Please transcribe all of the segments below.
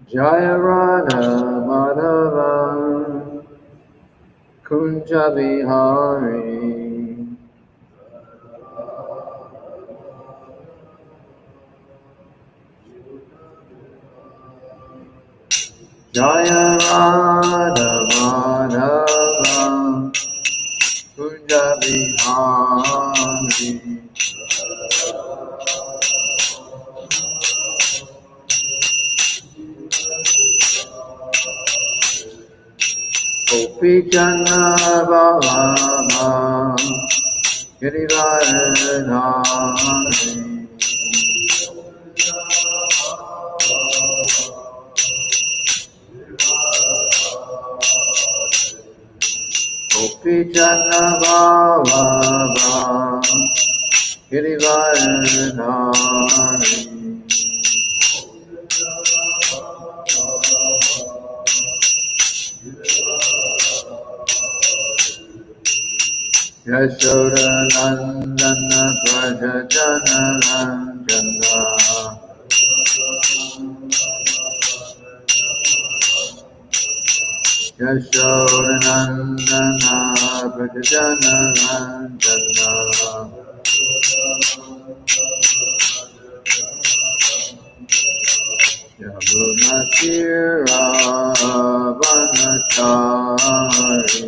Jaya Radha Madhava Kunja Bihari Jaya Radha Madhava Kunja Bihari Gopi Jana Bhavama Girivaradhari Gopi Jana Bhavama Girivaradhari Yashoda Nandana Braja Jana Ranjana Yashoda Nandana Braja Jana Ranjana Yamuna Tira Vanachari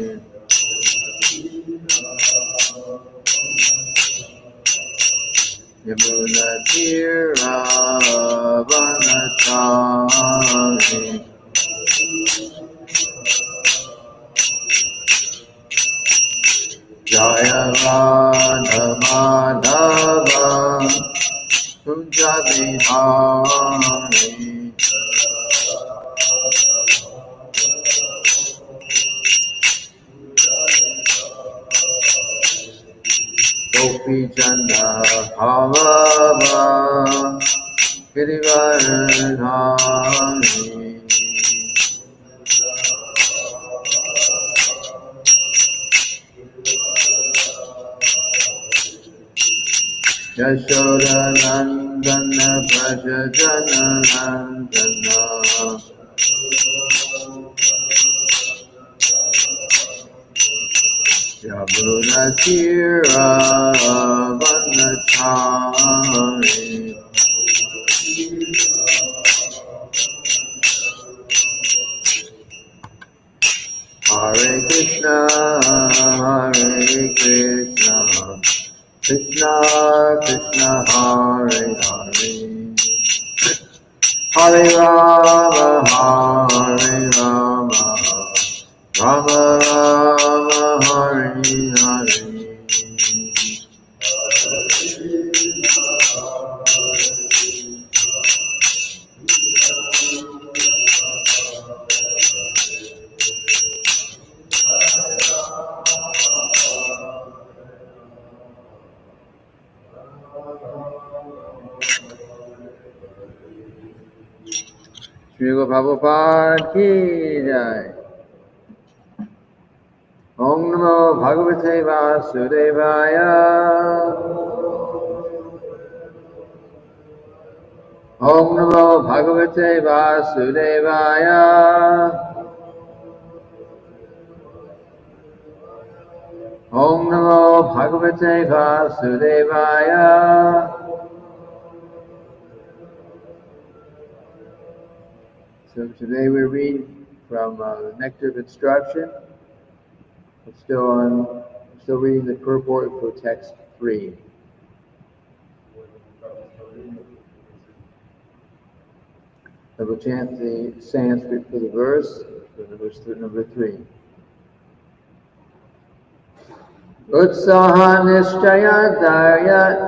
Yamuna Tira Vanachari Jaya Radha Madhava Kunja Bihari Gopi Jana Bhavava Girivaradhari Yashoda Nandana Braja Jana Nandana Yamuna Tira Vanachari Hare Krishna Krishna Krishna Hare Hare Hare Rama Hare Rama Rama Rama Hare Hare Shri Guru Prabhupada ki jai. Om Namo Bhagavate Vasudevaya. Om Namo Bhagavate Vasudevaya. Om Namo Bhagavate Vasudevaya. So today we're reading from the Nectar of Instruction. We're still reading the purport for text 3. I will chant the Sanskrit for the verse, number 3. Utsaha nishchaya dharyat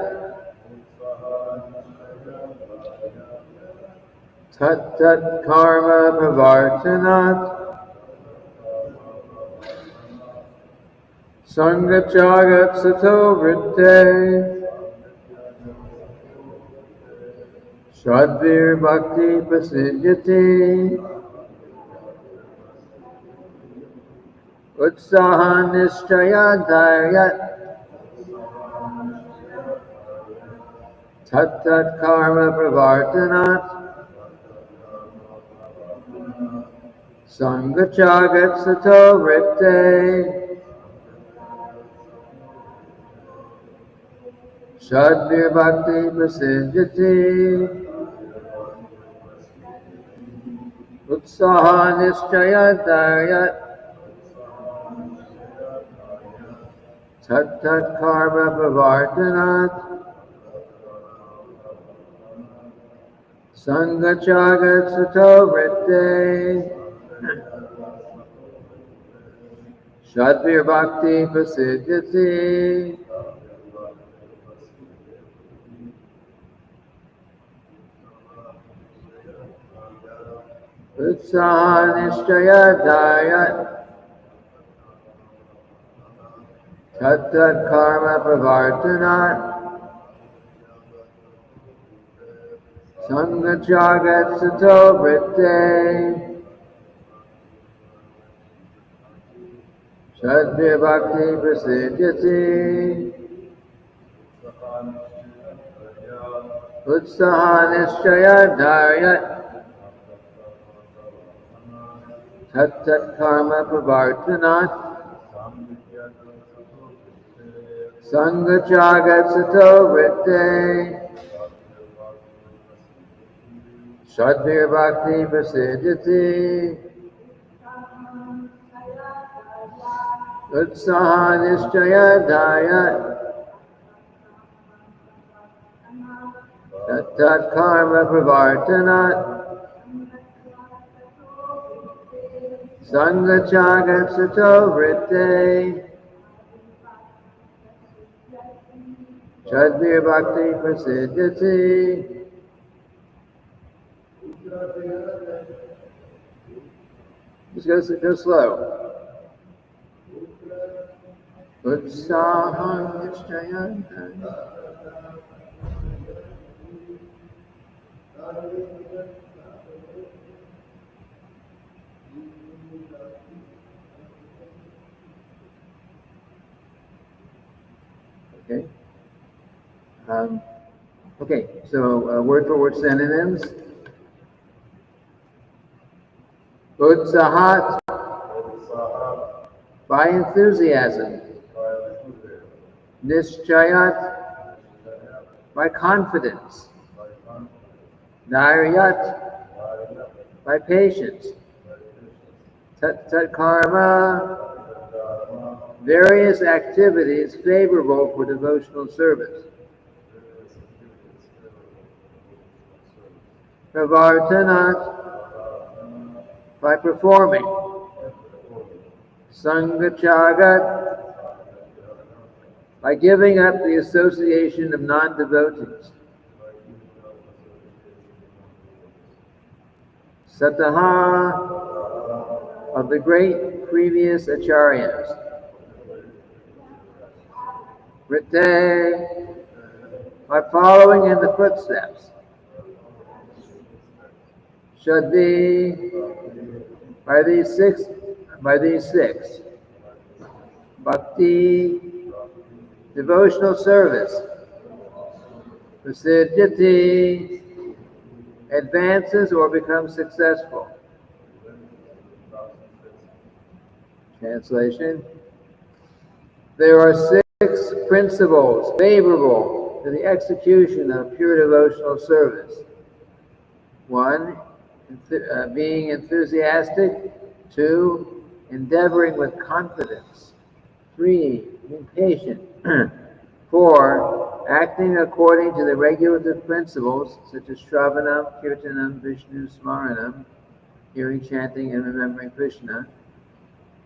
tat tat karma pravartanat sangachagat sato vritte shadvir bhakti prasidyate utsaha nishchaya dharyat tat tat karma pravartanat sangachagat sato vritte shadvir bhakti prasiddhati utsaha nischaya daryat tat tat karma pravartanat sangachagat sato vritte shadvir bhakti prasiddhati utsaha nischaya daryat tat tat karma pravartanat sangachagat sato vritte shadvir bhakti prasiddhati utsaha nischaya daryat tat tat karma pravartanat sangachagat sato vritte shadvir bhakti prasiddhati utsaha nischaya daryat tat tat karma pravartanat sangachagat sato vritte shadvir bhakti prasiddhati just go slow. Utsaha nischaya daryat. Okay. Okay, so word for word synonyms. Utsahat, by enthusiasm. Nischayat, by confidence. Dharyat, by patience. Tat tat karma, various activities favorable for devotional service. Pravartanat, by performing. Sangachagat, by giving up the association of non-devotees. Sataha, of the great previous acharyas. Vritte, by following in the footsteps. Shaddi, by these six. Bhakti, devotional service. Prasiddhati, advances or becomes successful. Translation. There are six principles favorable to the execution of pure devotional service. 1, being enthusiastic. 2, endeavoring with confidence. 3, being patient. 4, acting according to the regulative principles such as Shravanam, Kirtanam, Vishnu Smaranam, hearing, chanting, and remembering Krishna.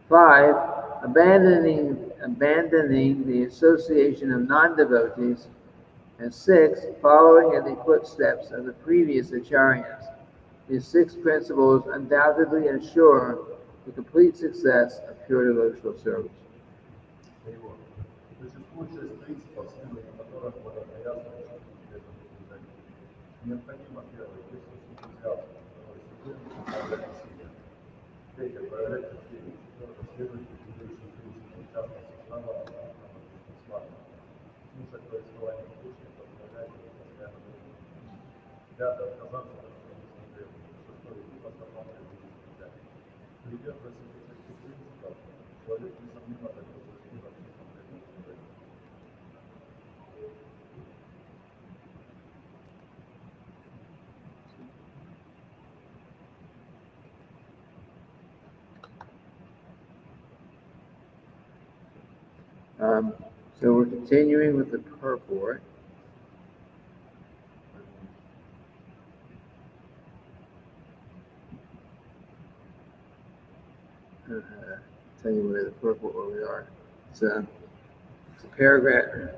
5, abandoning the association of non-devotees. And 6, following in the footsteps of the previous acharyas. These 6 principles undoubtedly ensure the complete success of pure devotional service. Существует 6 принципов, силой которых благоприятно необходимо первое, есть энтузиазм, второе, системно направлять усилия. Третье, проявлять терпение. Четвертое, следовать ведущим принципам, в частности, слава, слушать повествование Кришны, позволять ему постоянно Пятое. Отказаться от компромиссных требований. Шестое. Быть остановленным путями. Придерживаясь этих принципов, человек, несомненно, добьется успеха в чистом преданном служении. So we're continuing with the purport. Tell you where the purport where we are. It's a paragraph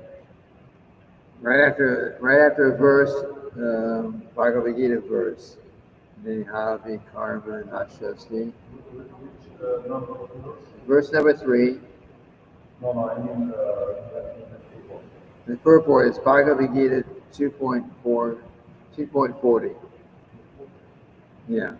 right after a verse, Bhagavad Gita verse. Nehavi karma nashasti. Which number of verse? Verse number 3. No, I mean people. The purport is Bhagavad Gita 2.4, 2.40. Yeah.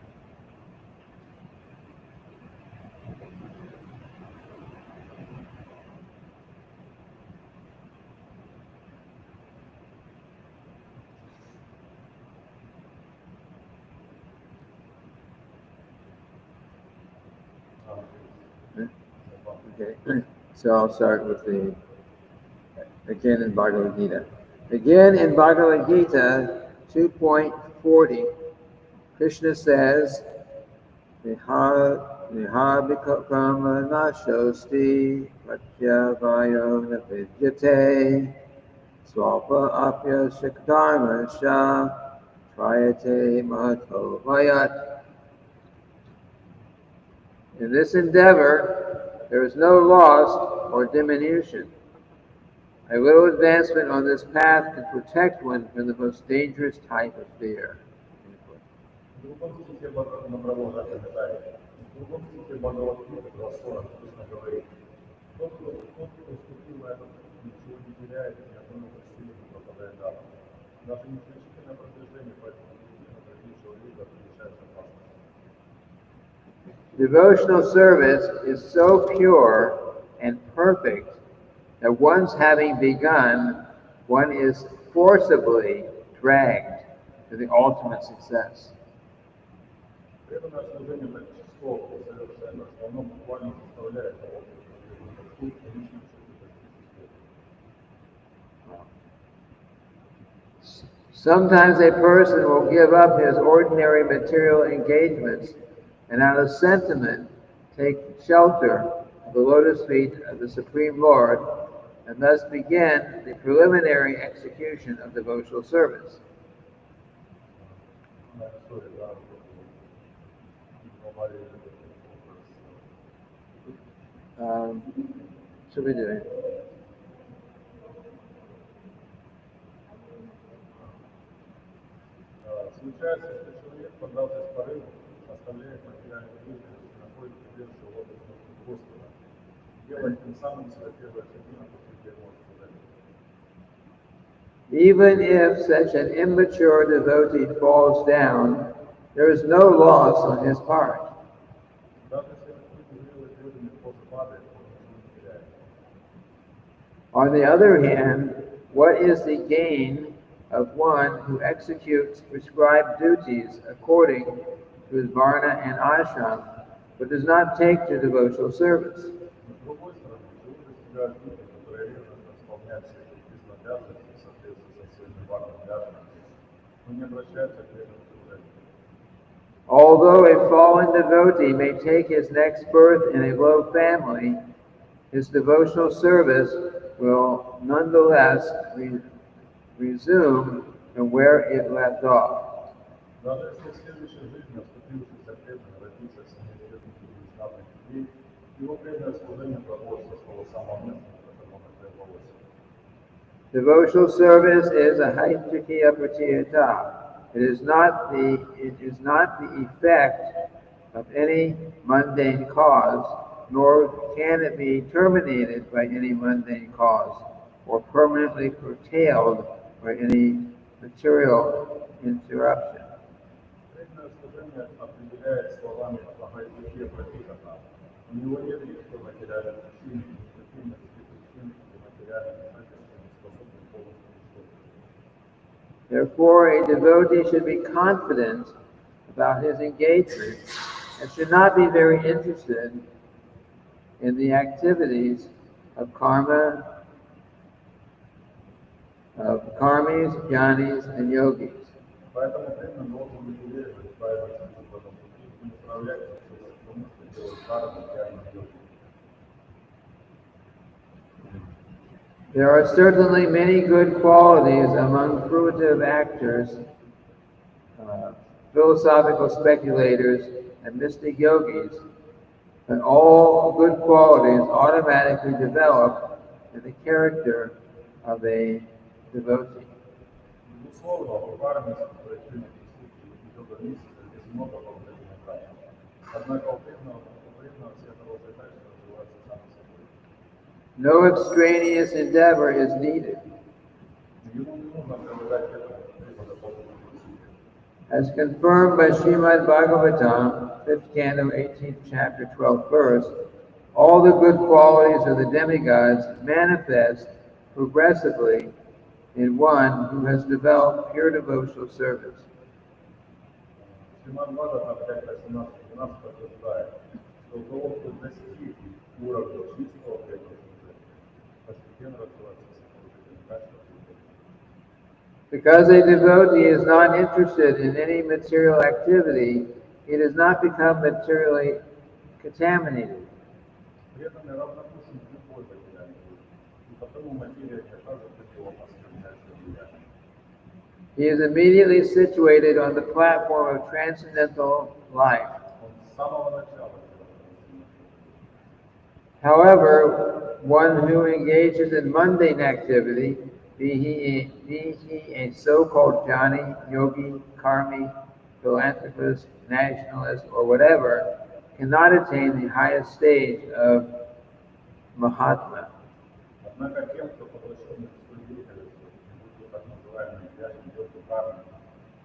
Okay. So I'll start with again in Bhagavad Gita. Again in Bhagavad Gita 2.40, Krishna says, Nihabhikama nashosti pratyavayo navidyate swalpa apya shikdharma sha trayate mahato vayat. In this endeavor, there is no loss or diminution. A little advancement on this path can protect one from the most dangerous type of fear. В другом стихе продолжает комментарий. В другом стихе Бхагавад-гиты 2.40 Кришна говорит: тот, кто вступил на этот путь, ничего не теряет, ни одной силы не пропадает даром. Даже незначительное продвижение по этому пути на тропе человека приближается опасность. Devotional service is so pure and perfect that once having begun, one is forcibly dragged to the ultimate success. Преданное служение так чисто и совершенно, что оно буквально заставляет того, кто служит личным успехом. Sometimes a person will give up his ordinary material engagements and out of sentiment take shelter of the lotus feet of the Supreme Lord and thus begin the preliminary execution of devotional service. Should we do it? Случается, что человек, поддавшись порыву, оставляет материальную деятельность и находит прибежище в лотосных Господа, делает тем самым свои первые шаги на пути верного служения. Even if such an immature devotee falls down, there is no loss on his part. Даже если этот незрелый преданный просто падает, он ничего не теряет. On the other hand, what is the gain of one who executes prescribed duties according to his varna and ashram, but does not take to devotional service? С другой стороны, живут достигают люди, которые ревностно исполняют все предписанные обязанности в соответствии со своими варнами и ашрамами, но не обращаются к преданному служению. Although a fallen devotee may take his next birth in a low family, his devotional service will nonetheless resume from where it left off. Даже если в следующей жизни оступившийся преданный родится в семье бедных и незнатных людей, его преданное служение продолжится с того самого места, на котором оно прервалось. Devotional service is a haityakiya pratiyata. It is not the effect of any mundane cause, nor can it be terminated by any mundane cause, or permanently curtailed by any material interruption. Преданное служение определяет словами «Ахайтихе Пратихата». У него нет никакой материальной причины, никаких причин или материальных обязательств, не способных полностью уничтожить. Therefore, a devotee should be confident about his engagement and should not be very interested in the activities of karmis, jnanis, and yogis. Поэтому преданный должен быть уверен в правильности в этом пути и не управлять процессом, потому что делает карму, тягу, йогу. There are certainly many good qualities among fruitive actors, philosophical speculators, and mystic yogis, but all good qualities automatically develop in the character of a devotee. Безусловно, в карме противных присутствует йога миссии, здесь много положительных качеств. Однако у преданного все хорошие качества развиваются сами собой. No extraneous endeavor is needed. Ему не нужно прилагать к этому какие-то дополнительные усилия. As confirmed by Srimad Bhagavatam, 5th canto, 18th chapter, 12th verse, all the good qualities of the demigods manifest progressively in one who has developed pure devotional service. Шримад Бхагаватам 5.18-12 подтверждает, что у того, кто достиг уровня чистого преданного служения, постепенно развивается все положительные качества. Because a devotee is not interested in any material activity, he does not become materially contaminated. Преданный равнодушен к любой материальной жизни, и потому материя не оказывает на него оскорбляющего влияния. He is immediately situated on the platform of transcendental life. Он с самого начала However, one who engages in mundane activity, be he a so-called jnani, yogi, karmi, philanthropist, nationalist, or whatever, cannot attain the highest stage of Mahatma. Однако тем, кто поглощен своей деятельностью, будь то так называемые грязь, йоги, кармы,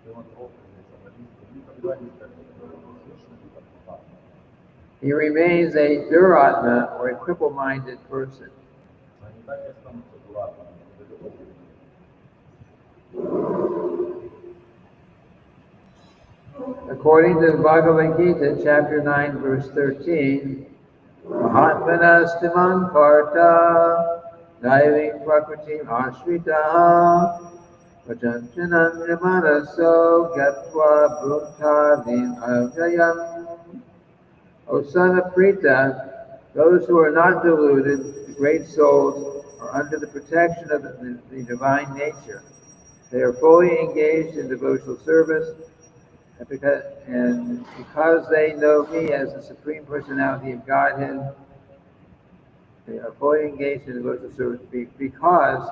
филантропы, националисты, никогда не станет совершенно как Махатма. He remains a duratma, or a cripple-minded person. Они так и останутся дуратами, недалеко. According to Bhagavad Gita, chapter 9, verse 13, Mahatmanastimam karta daiving prakritim ashritaha vajantanam manaso gatva bhutadim avjayam. O son of Prita, those who are not deluded, the great souls, are under the protection of the divine nature. They are fully engaged in devotional service, and because they know me as the Supreme Personality of Godhead, they are fully engaged in devotional service because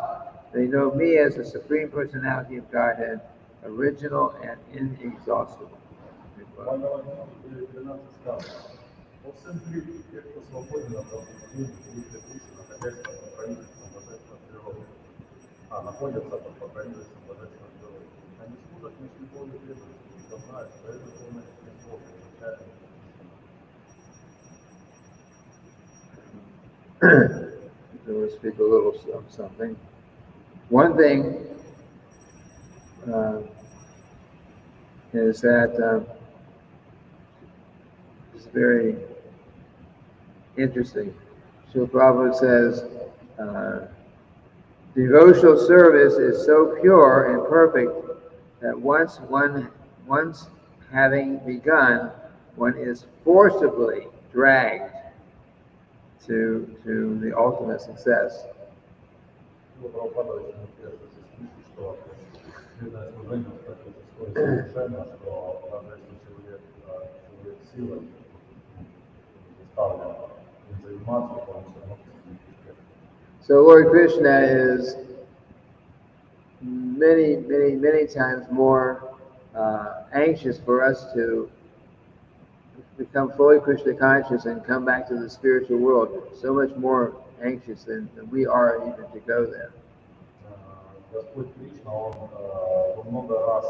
they know me as the Supreme Personality of Godhead, original and inexhaustible. О сын Кришны, те, кто свободен от заблуждений, будут души, находясь под покровительством божественной природы, находятся под покровительством божественной природы. Они служат не с любовью преданностью, ибо знают, что это полное естество, изначально. So we'll speak a little something. One thing is that it's very interesting. Srila Prabhupada says, devotional service is so pure and perfect that once having begun, one is forcibly dragged to the ultimate success. Шрила Прабхупада очень интересно здесь пишет, что преданное служение столько совершенно, что даже если человек силой заставлен им заниматься, то он все равно достигнет успеха. So Lord Krishna is many times more anxious for us to become fully Krishna conscious and come back to the spiritual world. So much more anxious than we are even to go there. Господь Кришна, Он во много раз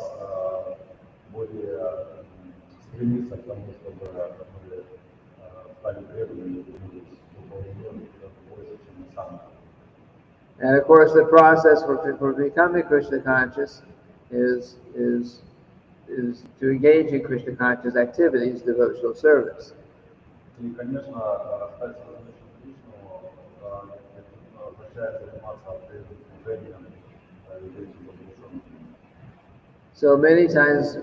более стремится к тому, чтобы мы стали преданными и двинулись в духовный мир больше, чем мы сами. And of course, the process for becoming Krishna conscious is to engage in Krishna conscious activities, devotional service. И, конечно, стать созвучным Кришну означает заниматься преданным служением людей возвышенным. So many times,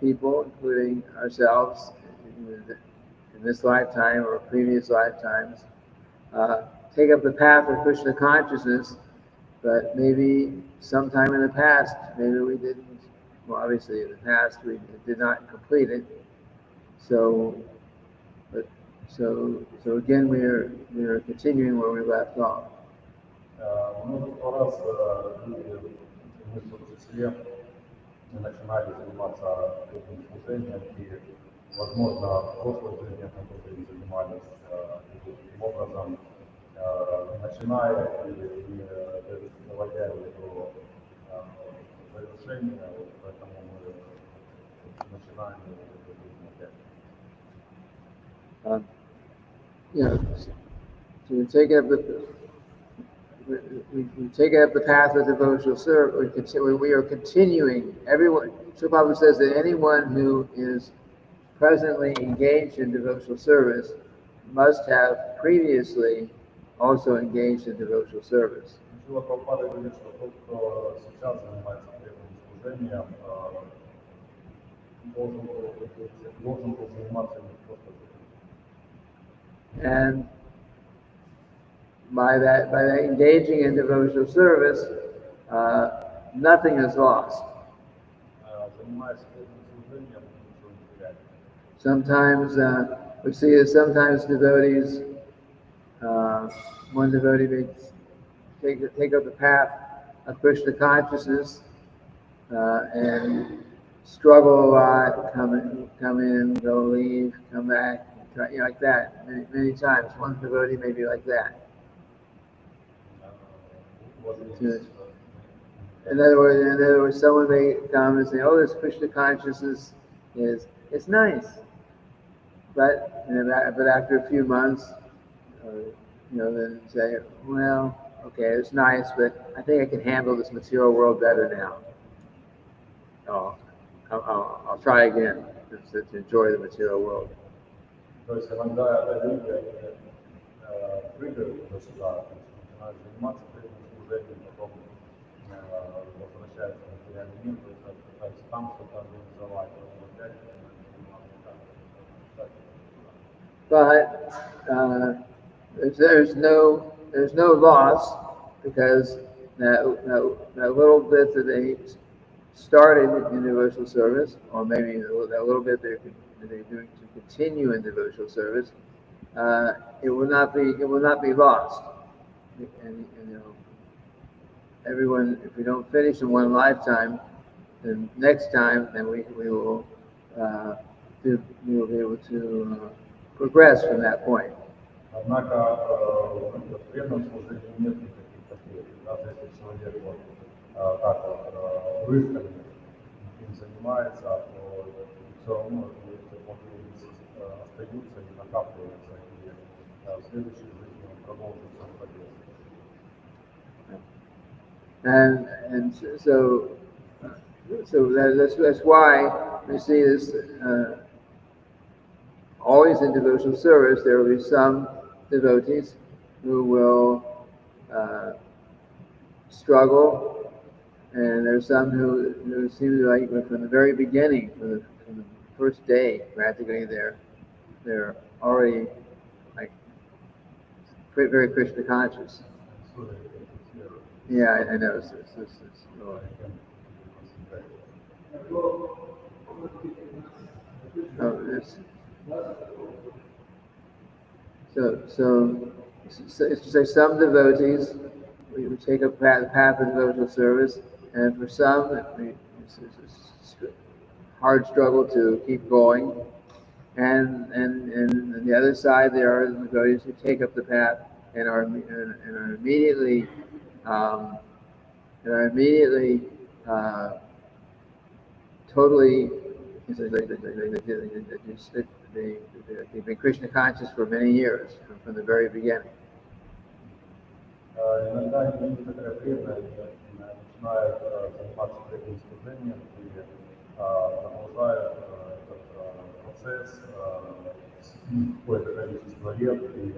people, including ourselves, in this lifetime or previous lifetimes, take up the path of Krishna consciousness, but maybe sometime in the past, maybe we didn't. Well, obviously, in the past we did not complete it. So again, we are continuing where we left off. Множество раз люди, мы в том числе, начинали заниматься этим служением, и, возможно, в прошлой жизни мы тоже не занимались таким образом, начиная и доводя его до завершения, поэтому мы начинаем эту жизнь опять. So we've taken up the path of devotional service. We are continuing. Everyone, Prabhupada says that anyone who is presently engaged in devotional service must have previously also engaged in devotional service. Прабхупада говорит, что тот, кто сейчас занимается преданным служением, должен был заниматься не просто этим. And by that engaging in devotional service, nothing is lost. Sometimes we see that sometimes devotees, one devotee may take up the path of Krishna consciousness and struggle a lot, come in, go, leave, come back, like that, many times. One devotee may be like that. In other words, someone may come and say, "Oh, this Krishna consciousness it's nice," but after a few months, then say, "Well, okay, it's nice, but I think I can handle this material world better now. Oh, I'll try again to enjoy the material world." То есть иногда люди прыгают туда-сюда, начинают заниматься преданным служением, потом возвращаются в материальный мир, пытаются там что-то организовать, опять But there's no loss, because that little bit that they started in devotional service, or maybe that little bit they're doing to continue in devotional service, it will not be lost. And everyone, if we don't finish in one lifetime, then next time, then we will be able to progress from that point. Однако в преданном служении нет никаких потерь. Даже если человек так рывками им занимается, то все равно эти потребности остаются и накапливаются, и в следующей жизни он продолжит свой прогресс. And so that's why we see this always in devotional service. There will be some devotees who will struggle, and there's some who seem to like from the very beginning, from the first day, practically they're already like very Krishna conscious. Yeah, I know. So some devotees, we take up the path of devotional service, and for some, it's a hard struggle to keep going. And on the other side, there are devotees who take up the path and are immediately totally. They've been Krishna conscious for many years, from the very beginning. Иногда некоторое время начинает заниматься этим служением и продолжает этот процесс какое-то количество лет, и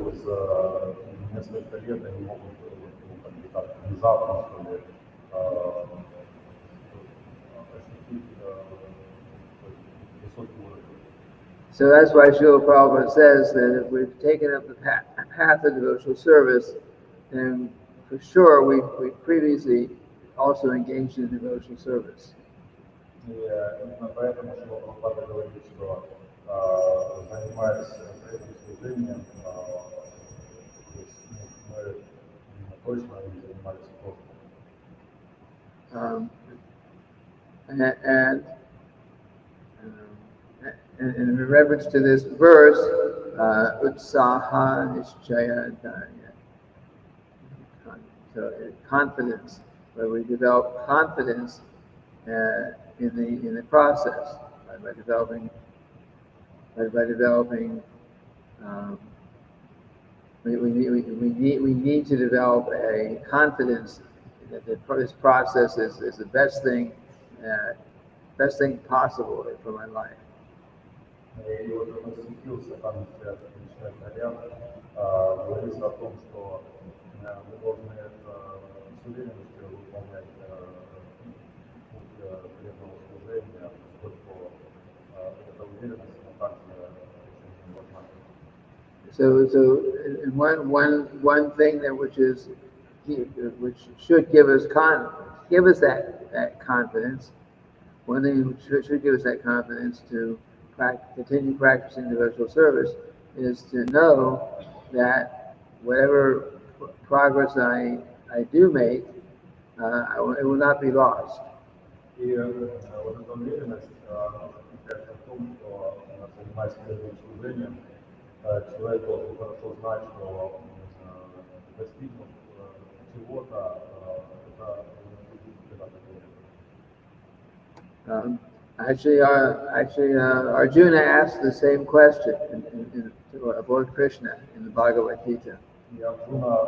через несколько лет они могут ну, как бы так внезапно, что ли, ощутить высокий уровень. So that's why Srila Prabhupada says that if we've taken up the path of devotional service, then for sure we previously also engaged in devotional service. И именно поэтому Шрила Прабхупада говорит, что занимаясь этим служением, то есть, мы точно им занимались просто. And in reference to this verse, Utsaha Nishchaya Dharya. So confidence, where we develop confidence in the process by developing we need to develop a confidence that this process is the best thing possible for my life. И вот этот стих Сатана начинает наряд, говорится о том, что мы должны с уверенностью выполнять путь преданного служения, поскольку эта уверенность также очень важна. So one thing that which should give us that confidence. One thing which should give us that confidence to continue practicing devotional service is to know that whatever progress I do make, it will not be lost. И вот эта уверенность заключается в том, что, занимаясь преданным служением, человек должен хорошо знать, что достигнув чего-то, это не будет никогда потеряно. Actually, Arjuna asked the same question of Lord Krishna in the Bhagavad Gita. И Арджуна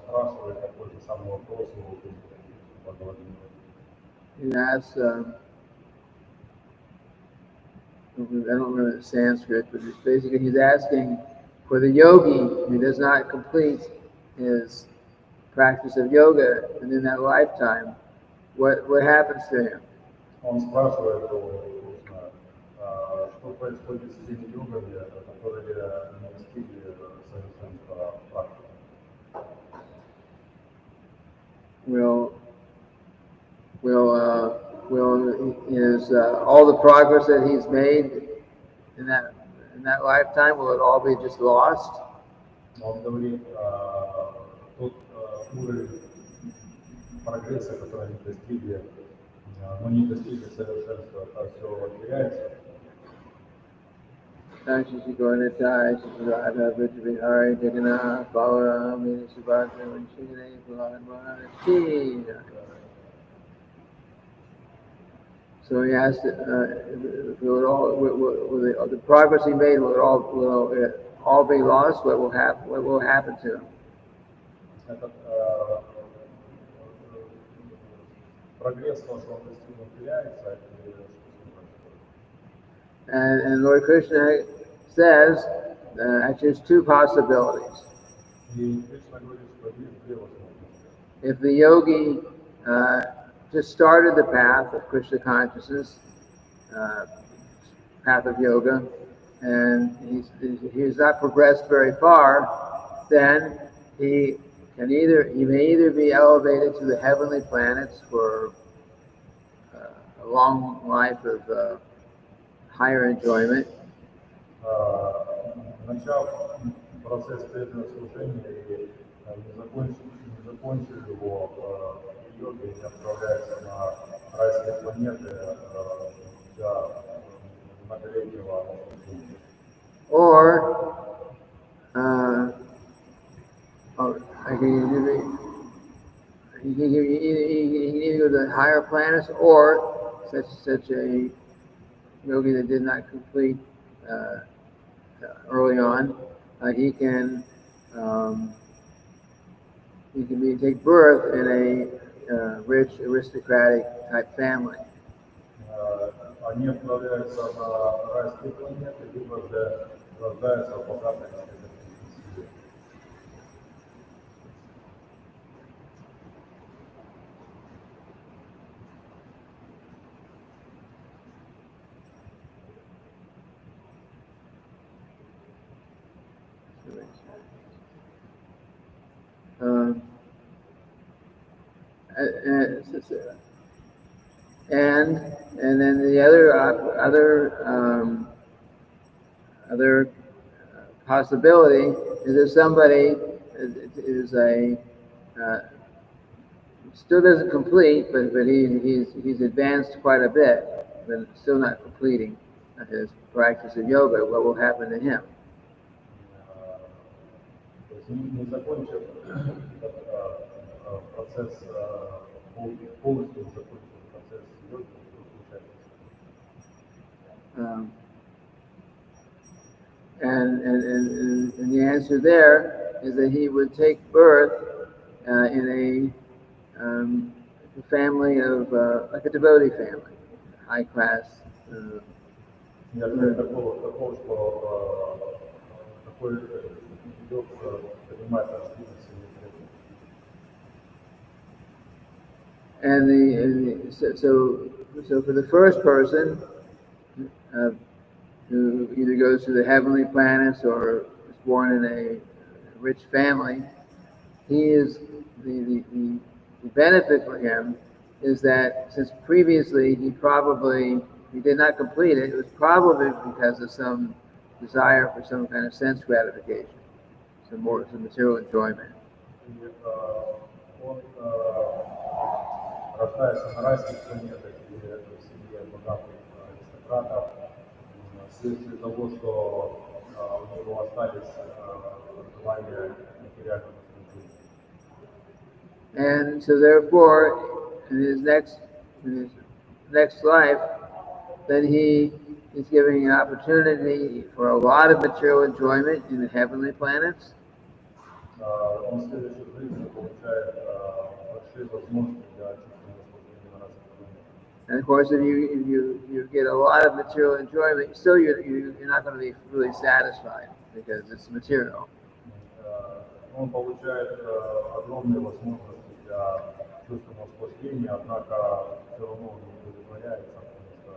спрашивает такой же самый вопрос у Бхагавад-гиты. He asks, I don't remember the Sanskrit, but basically he's asking for the yogi who does not complete his practice of yoga within that lifetime, what happens to him? Он спрашивает у Кришны, что происходит с теми йогами, которые не достигли совершенства практики. Is all the progress that he's made in that lifetime, will it all be just lost? Он говорит, тот уровень прогресса, который они достигли, но не достигли совершенства, а все теряется. She's going to die. She's Radha, Vijay, Jagannath, Balaram, Mini Subhadra, and Shri Balaram. So he asked, will the progress he made, will it all be lost? What will happen to him? Этот прогресс, то, что он достигнул, теряется, and Lord Krishna says, actually, there's two possibilities. If the yogi just started the path of Krishna consciousness, path of yoga, and he's not progressed very far, then he may either be elevated to the heavenly planets for a long life of higher enjoyment. Начав процесс преданного служения и не закончив его йогой, не отправляется на райские планеты для многолетнего служения. Or he can either go to higher planets, or such a yogi that did not complete early on, he can take birth in a rich aristocratic type family. Они отправляются на райские планеты, либо же рождаются в богатой семье. Um, and then the other possibility is that somebody is still doesn't complete, but he's advanced quite a bit, but still not completing his practice of yoga. What will happen to him? То есть не закончив процесс, полностью закончив процесс йоги, что случается? And the answer there is that he would take birth in a family of like a devotee family, high class. Такого, что такой йог принимает растительность And so for the first person who either goes to the heavenly planets or is born in a rich family, he is the benefit for him is that since previously he did not complete it, it was probably because of some desire for some kind of sense gratification, some material enjoyment. Он рождается на райских планетах или в семье богатых аристократов вследствие того, что у него остались желания материального наслаждения. And so therefore, in his next life, then he is giving an opportunity for a lot of material enjoyment in the heavenly planets. Он в следующей жизни получает большие возможности для чувственного наслаждения на разных планетах. And of course, if you get a lot of material enjoyment, still you're not going to be really satisfied because it's material. Он получает огромные возможности для чувственного наслаждения, однако все равно он не удовлетворяется, потому что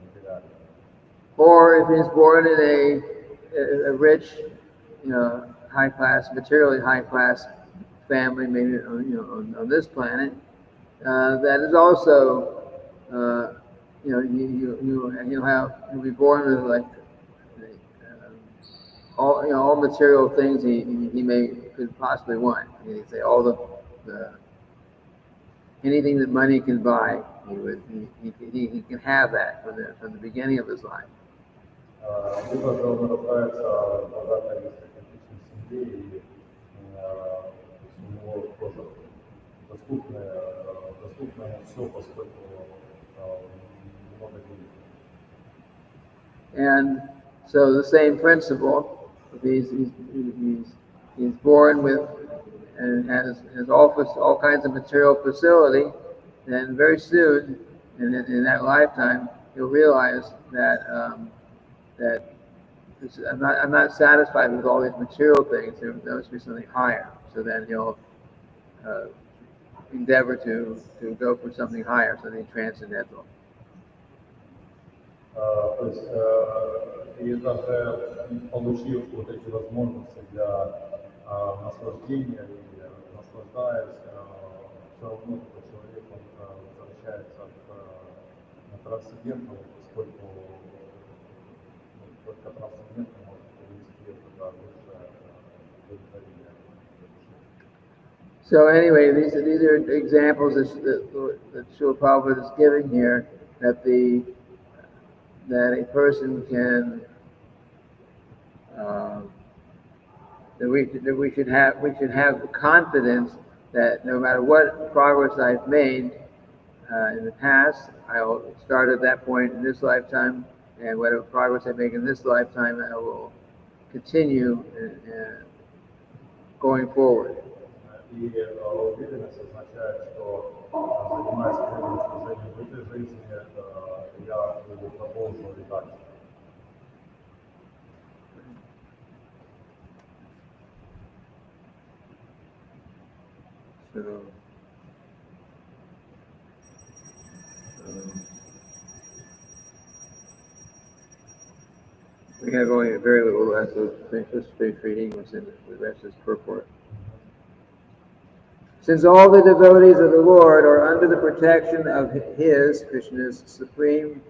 материально. Or if he's born in a rich, high class, materially high class family, maybe on this planet, that is also, he'll be born with like all material things he could possibly want. He'd say all the anything that money can buy, he can have that from the beginning of his life. Либо же он рождается в богатой аристократичной семье, и у него тоже доступно ему все, поскольку много денег. And so the same principle, if he's born with and has all kinds of material facility, then very soon in that lifetime he'll realize that I'm not satisfied with all these material things. There must be something higher. So then he'll endeavor to go for something higher, something transcendental. То есть, и даже получив вот эти возможности для наслаждения и наслаждаясь, все равно этот человек возвращается к трансцендентному, поскольку только трансцендентно может привести это высшее удовлетворение. So anyway, these are examples that Srila Prabhupada is giving here that a person can that we should have the confidence that no matter what progress I've made in the past, I'll start at that point in this lifetime, and whatever progress I make in this lifetime, I will continue going forward. И уверенность означает, что занимаясь преданным служением в этой жизни, я буду продолжу и дальше. So, um, we have only very little left, so let's finish reading what's in the rest of this purport. Since all the devotees of the Lord are under the protection of His, Krishna's, supreme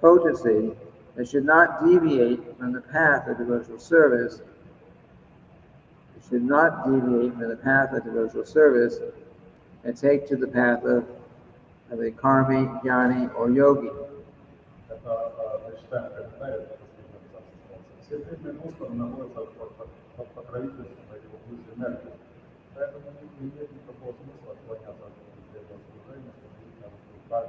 potency, they should not deviate from the path of devotional service. They should not deviate from the path of devotional service and take to the path of a karmi, jnani, or yogi. Это прочитаем комментарий, последний абзац остался. Все преданные Господа находятся под покровительством его высшей энергии. Поэтому не имеет никакого смысла отклоняться от этого служения, чтобы там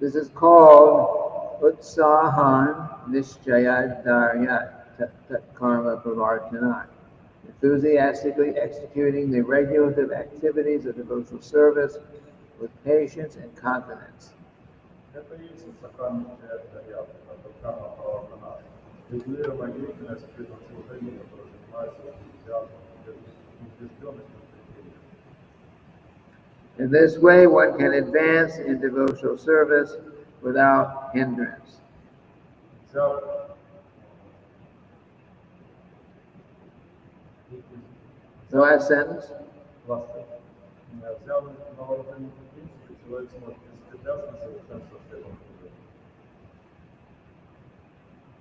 This is called Utsahan Nishchayadarya Tat Karma Pravartanat. Enthusiastically executing the regulative activities of devotional service with patience and confidence. Это и есть сакральный чаядарья, это карма правархана. Регулируемая деятельность при этом служении, которое занимается энтузиазмом, убежденностью в терпении. In this way, one can advance in devotional service without hindrance. The last sentence.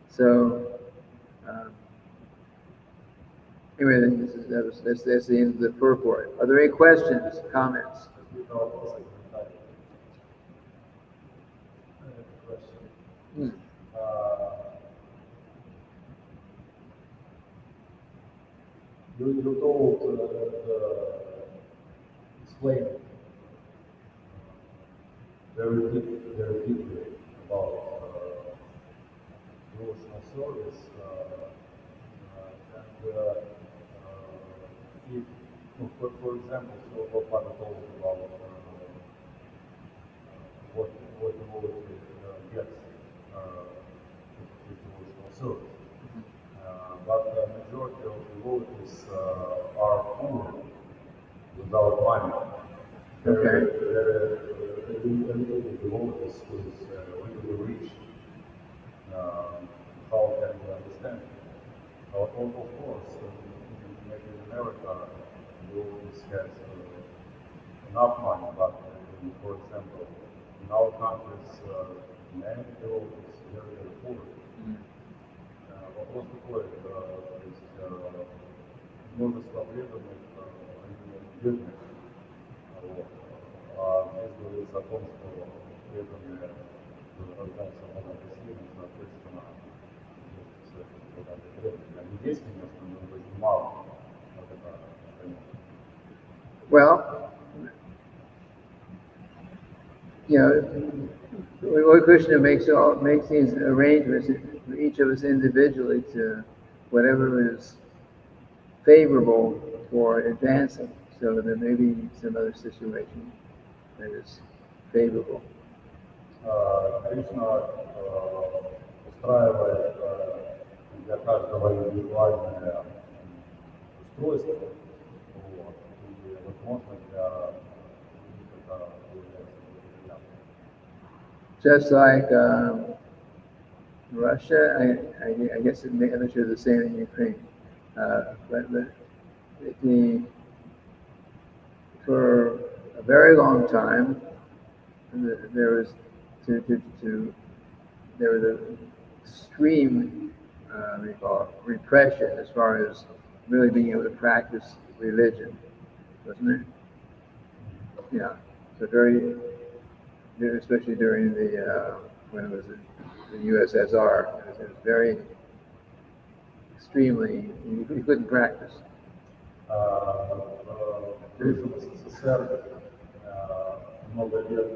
So, anyway, that's the end of the purport. Are there any questions, comments? You told explain very deeply about devotional service, and if, for example, so Prabhupada told about what devotee gets with devotional service. But the majority of devotees are poor without money. There are devotees who is really rich. How can you understand? Of course, maybe in America, devotees has enough money, but for example, in our countries, many devotees are very poor. Вопрос такой, то есть множество преданных, они бедных, вот. А здесь говорится о том, что преданные рождаются богатыми, соответственно, они есть, конечно, но очень мало, как это понятно. Well, Lord Krishna makes these arrangements for each of us individually to whatever is favorable for advancing. So there may be some other situation that is favorable. Кришна устраивает для каждого индивидуальное устройство, вот, и, возможно, для них это является благоприятным. Just like Russia, I guess I'm sure the same in Ukraine. But for a very long time, there was an extreme repression as far as really being able to practice religion, wasn't it? Yeah. So especially during the when it was the USSR, it was very extremely, you couldn't practice. Бывшем СССР много лет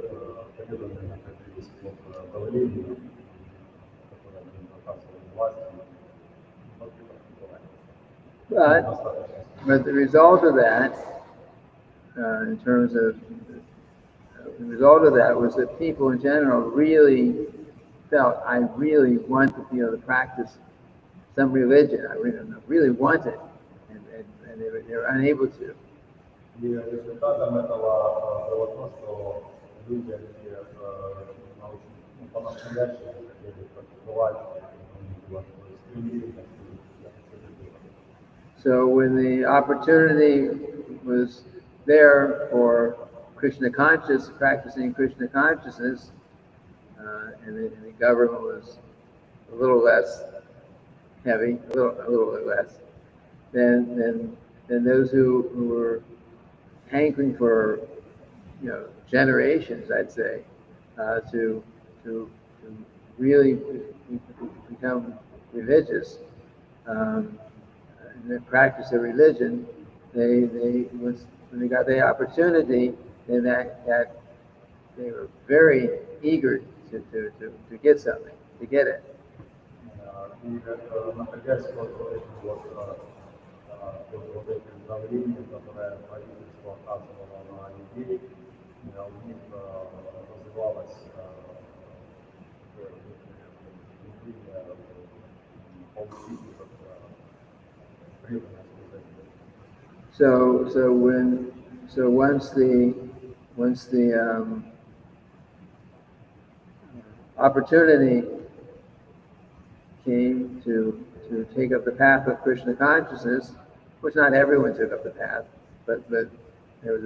преданные находились под давлением, которое они оказывали власти, But But the result of that, in terms of the result of that, was that people in general really felt, I really want to practice some religion. I really want it, and they were unable to. И результатом этого было то, что люди, они по-настоящему хотели практиковать, у них было стремление к этому. So when the opportunity was there for practicing Krishna consciousness, and the government was a little less heavy, a little bit less, then those who were hankering for generations, I'd say, to really become religious, and practice their religion, when they got the opportunity, then that they were very eager to get something, to get it. И находясь вот этим давлением, которое правительство оказывало на людей, у них развивалось внутреннее поучительство, преданное служению. So once the opportunity came to take up the path of Krishna consciousness, which not everyone took up the path, but there was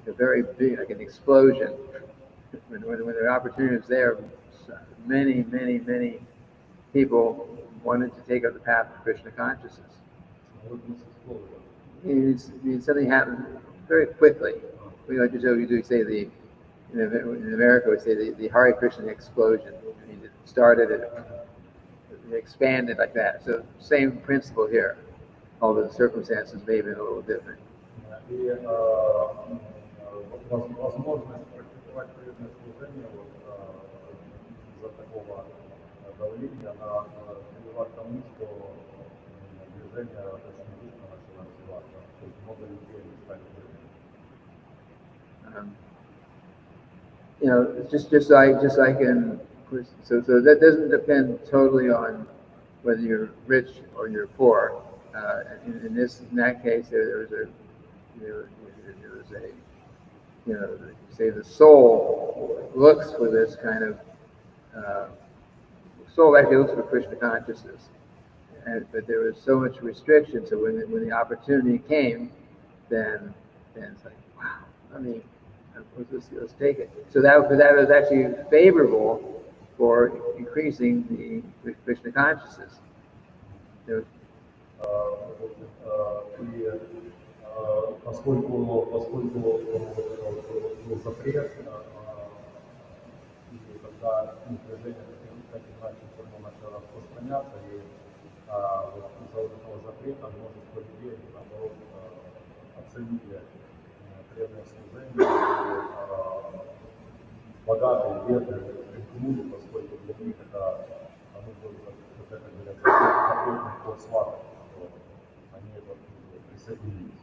a very big, like an explosion. When the opportunity was there, many people wanted to take up the path of Krishna consciousness. Something happened very quickly. We like to say in America we say the Hare Krishna explosion. It started, it expanded like that. So same principle here, although the circumstances may have been a little different. И возможность практиковать преданное служение из-за такого давления, она привела к тому, что движение очень быстро начало развиваться. То есть много людей стали Just like in so that doesn't depend totally on whether you're rich or you're poor. In that case, there was a say the soul looks for this kind of soul actually looks for Krishna consciousness, but there was so much restriction. So when the opportunity came, then it's like, wow, I mean, let's take it. So that was actually favorable for increasing the Krishna consciousness. Поскольку был запрет, и когда движение таким иначе все равно начало распространяться, и из-за этого запрета множество людей, наоборот, оценили преданное служение, и богатые, бедные рискнули, поскольку для них это был, как это говорят, запретный ход сватов, что они присоединились.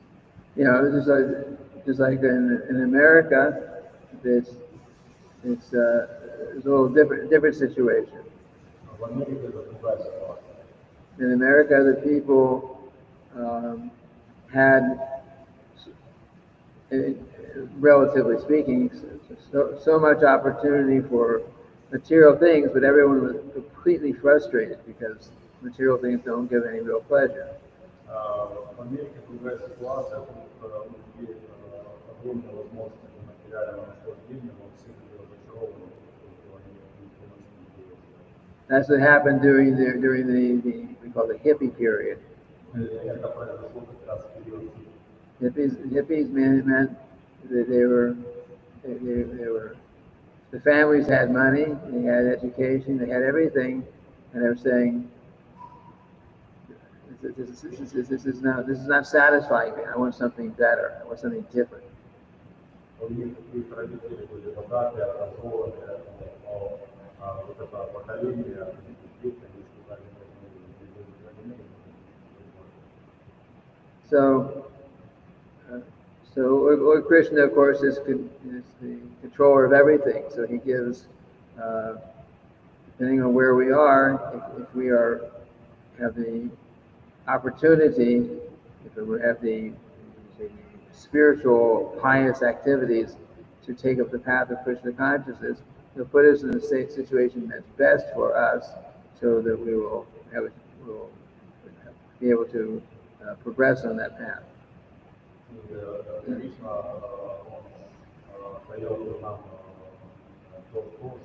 Just like in America, it's a little different situation. In America, the people had, relatively speaking, so much opportunity for material things, but everyone was completely frustrated because material things don't give any real pleasure. В Америке другая ситуация, тут у людей огромная возможность материального наслаждения, но все люди разочарованы, поскольку они не приносят. That's what happened during the we call the hippie period. Это произошло как раз в период Hippies meant that they were the families had money, they had education, they had everything, and they were saying, this is not satisfying me. I want something better. I want something different. У них их родители были богатые, образованные, но вот это поколение, дети, они сказали, So, uh, Lord Krishna, of course, is the controller of everything. So he gives, depending on where we are, if we have the opportunity, if we have the spiritual, pious activities to take up the path of Krishna consciousness, he'll put us in a situation that's best for us, so that we will be able to progress on that path. Кришна, он дает нам то, что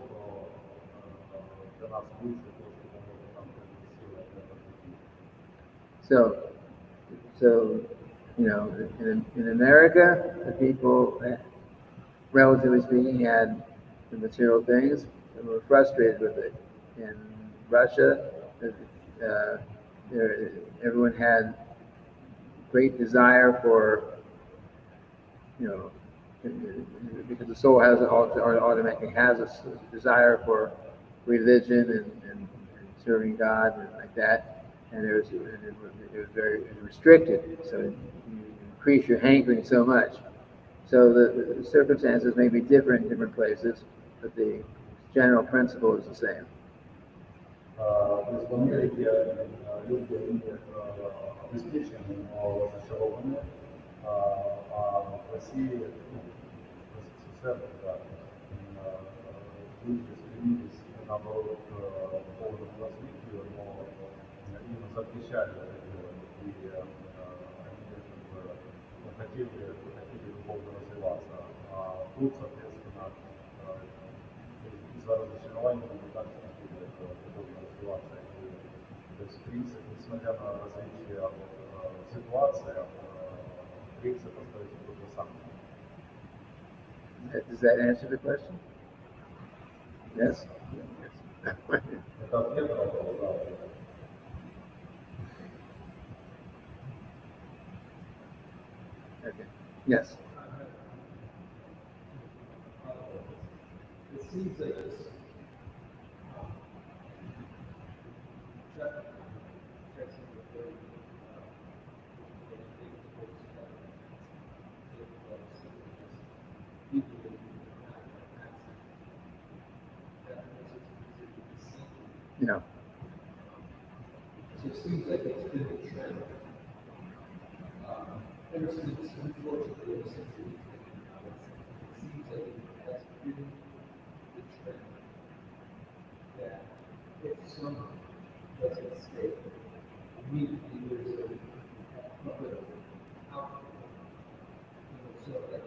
для нас лучше, то, что он может нам принести в этом пути. So, in America, the people, relatively speaking, had the material things and were frustrated with it. In Russia, everyone had great desire for, because the soul automatically has a desire for religion and serving God and like that, and it was very restricted. So you increase your hankering so much. So the circumstances may be different in different places, but the general principle is the same. То есть в Америке люди обеспечены, но разочарованы, а в России, СССР, да, люди стремились, наоборот, к полному развитию, но им запрещали это делать, и они хотели духовно развиваться. А тут, соответственно, из-за разочарования не так хотели духовно развиваться. То есть, в принципе, несмотря на различия ситуации, принцип остается тот же самый. Does that answer the question? Yes? Это ответ на вопрос, да. Okay. Yes. It seems like this No. So it seems like it's been a trend. Ever since, unfortunately, ever since it seems like it has been the trend that if someone doesn't stay, immediately there's a bit of outcome. So like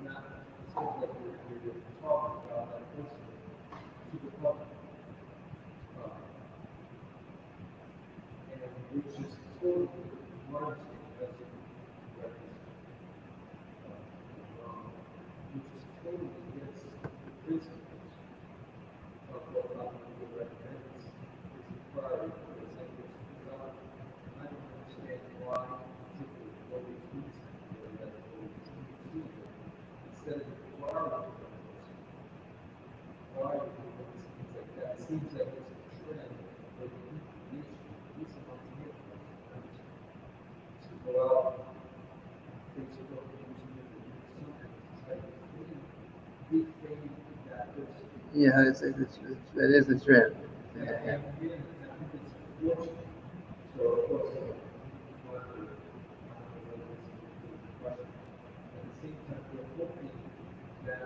not, it's sort of like you're talking about that person to the public. And which is totally marginal, which is totally against the principles of what Bhagavad recommends is required for the sacred God. I don't understand why particularly what we do that instead of requiring why are we doing things like that? It seems like it's a trend where the information is among the to go out on Facebook and YouTube and do something to try to defame that person. Yeah, that is the trend. And again, I think it's unfortunate. So, of course, whether question. At the same time, we're hoping that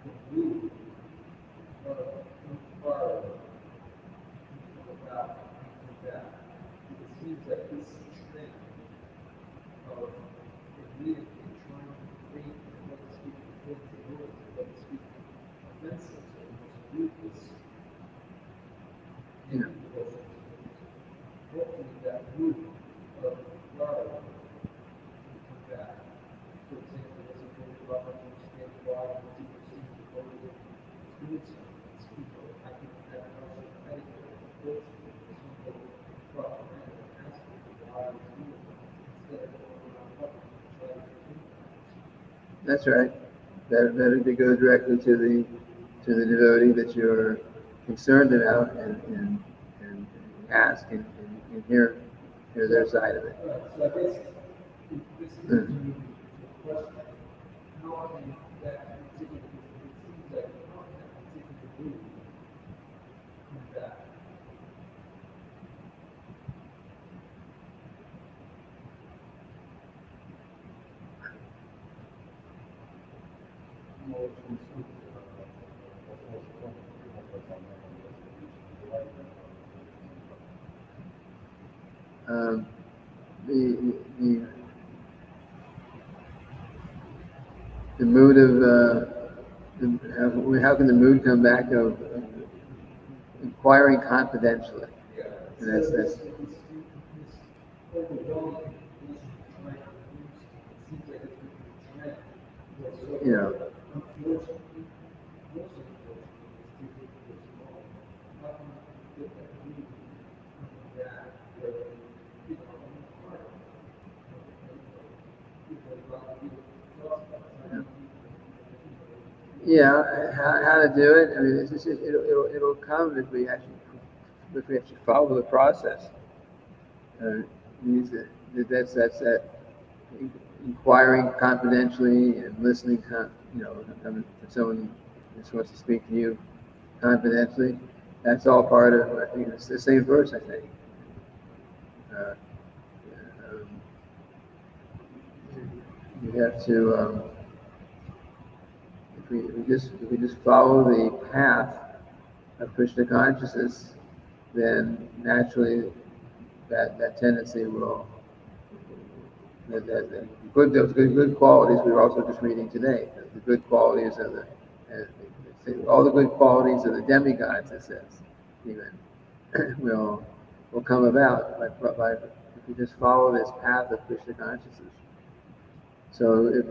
the move inquire about that. It seems like this trend of immediately trying to think what to speak before the words, what to speak offensive, or most ruthless. Yeah. Hopefully that move of inquiry will come back. For example, as a very well understand why people seem to go to doing something. People, I think that also medical approach to some people propaganda and ask people why they do it instead of going around public and try to do things. That's right. Better to go directly to the devotee that you're concerned about and ask and hear hear their side of it. So I guess this is a question. How can that particular, it seems like how can that particular group come back? Um, the, the, the mood of, how can the mood come back of inquiring confidentially? And that's, Overwhelming, this trend, it seems like it's been a trend. you know, Unfortunately, most unfortunately, it's too big to small. How can we get that community coming back where, you know, hard, people about people talk about how yeah, how to do it. I mean, it's just, it'll come if we actually follow the process. That's that inquiring confidentially and listening, if someone just wants to speak to you confidentially. That's all part of, I think it's the same verse, I think. Uh, um, you have to, if we just follow the path of Krishna consciousness, then naturally that tendency will, those good qualities we were also just reading today, the good qualities of all the good qualities of the demigods, it says, even, will come about if we just follow this path of Krishna consciousness. So if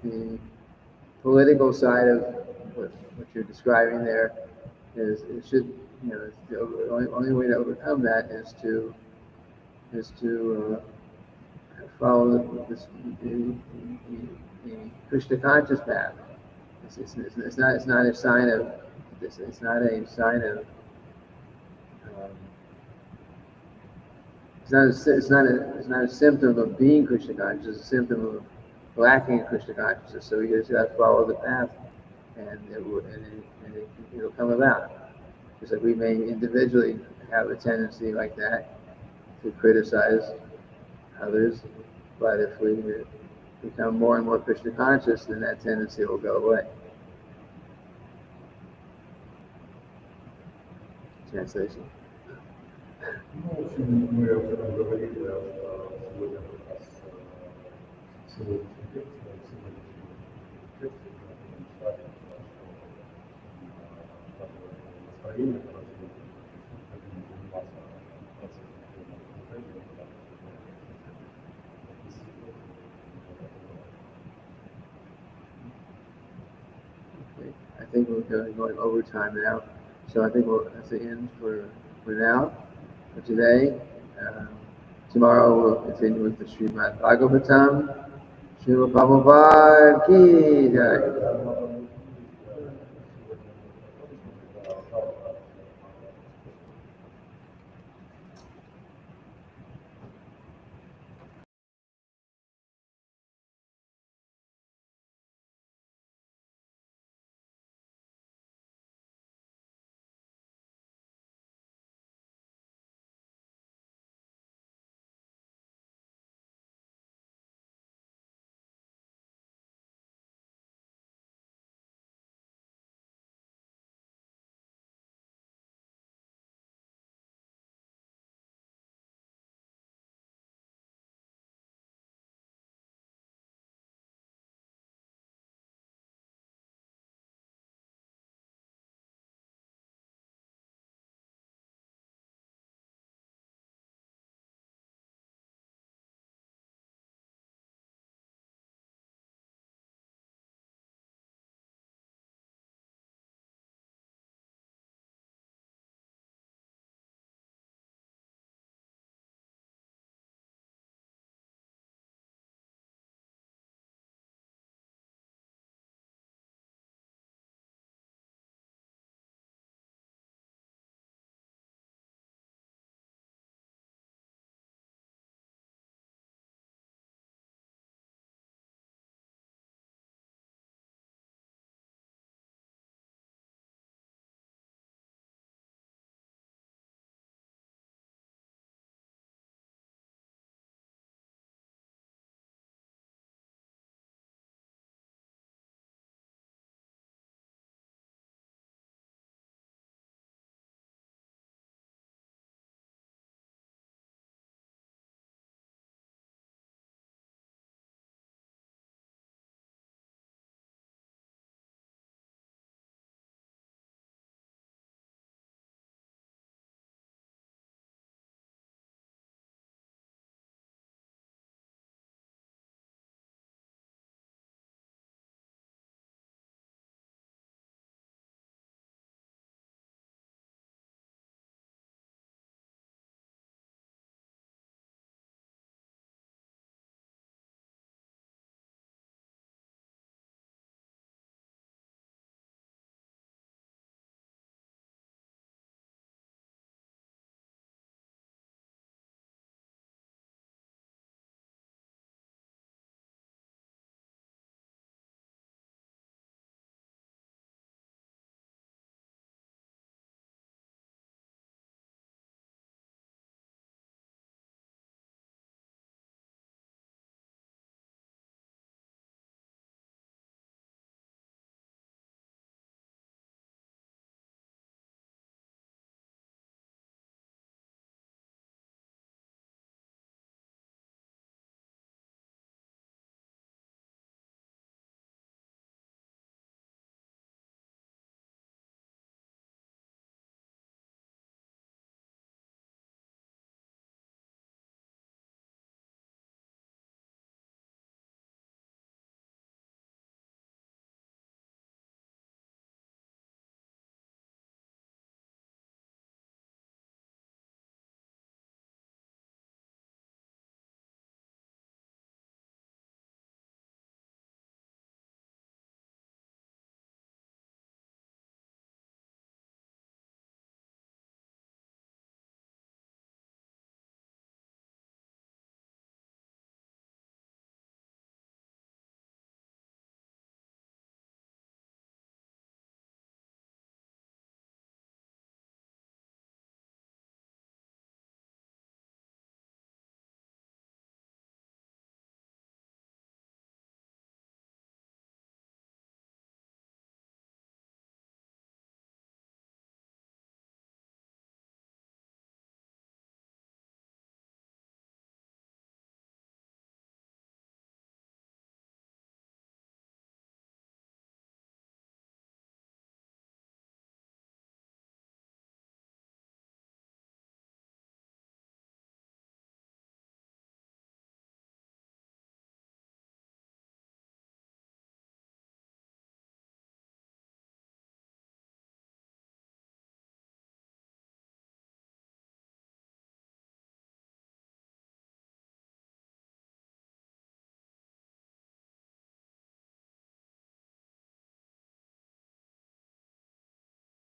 the political side of what you're describing there is, it should, the only way to overcome that is to follow the Krishna conscious path. It's not a sign of this. It's not a sign of. It's not a symptom of being Krishna conscious. It's a symptom of lacking in Krishna consciousness. So you just have to follow the path, and it'll come about. Just like we may individually have a tendency like that to criticize others, but if we become more and more Krishna conscious, then that tendency will go away. Translation. Ну, в общем, мы об этом говорили сегодня как раз сегодняшний текст, сегодняшний текст, мы читали, что настроение, которое хотим заниматься процессом Okay. I think we're going over time now, so I think that's the end for now, for today. Tomorrow we'll continue with the Srimad Bhagavatam. Srila Prabhupada Ki Jai.